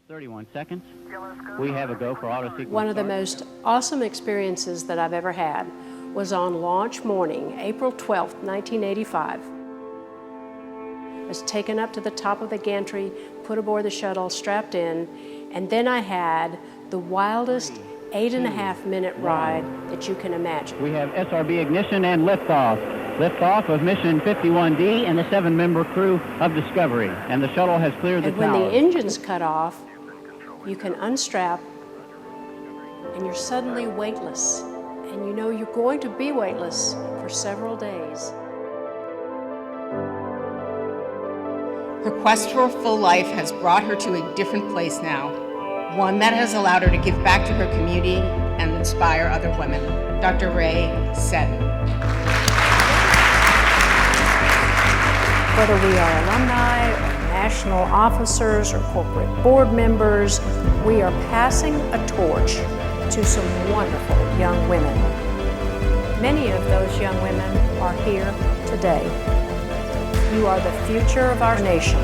31 seconds. We have a go for auto sequence. One of the most awesome experiences that I've ever had was on launch morning, April 12th, 1985. I was taken up to the top of the gantry, put aboard the shuttle, strapped in, and then I had the wildest 8.5-minute ride that you can imagine. We have SRB ignition and liftoff. Liftoff of mission 51D and the 7-member crew of Discovery. And the shuttle has cleared the And when tower. the engines cut off, you can unstrap and you're suddenly weightless. And you know you're going to be weightless for several days. Her quest for a full life has brought her to a different place now, one that has allowed her to give back to her community and inspire other women. Dr. Ray Seton. Whether we are alumni, or national officers, or corporate board members, we are passing a torch to some wonderful young women. Many of those young women are here today. You are the future of our nation.